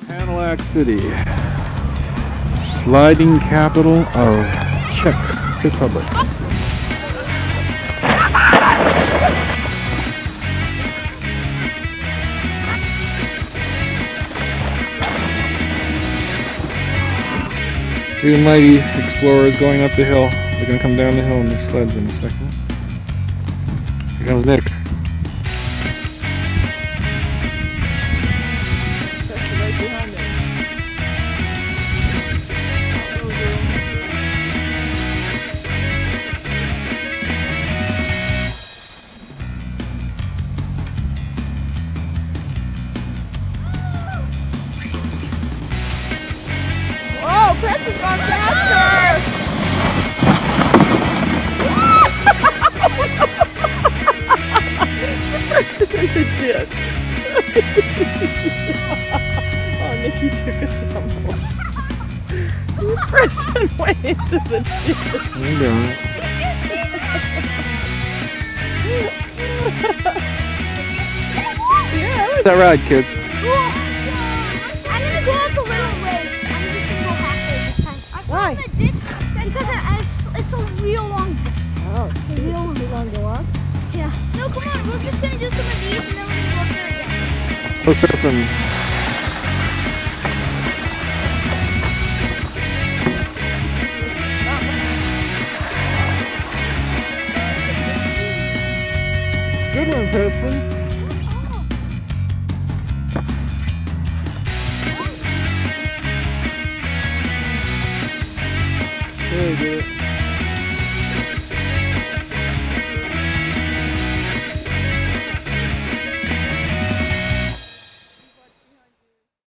Cadillac City, sliding capital of Czech Republic. Two mighty explorers going up the hill. They're going to come down the hill in their sleds in a second. Here comes Nick. Right behind them. Oh, Preston's gone faster! Preston is a dick. Oh, Nikki took a tumble. Preston went into the ditch. I'm doing it. Yeah, it was That ride, kids. I'm gonna go up a little ways. I'm just gonna go halfway this time. Why? Because it's a real long. Oh, it's a real long walk. Yeah. No, come on. We're just gonna do some of these and then we're gonna go up there again. Go surfing. Good one, Preston. There you go.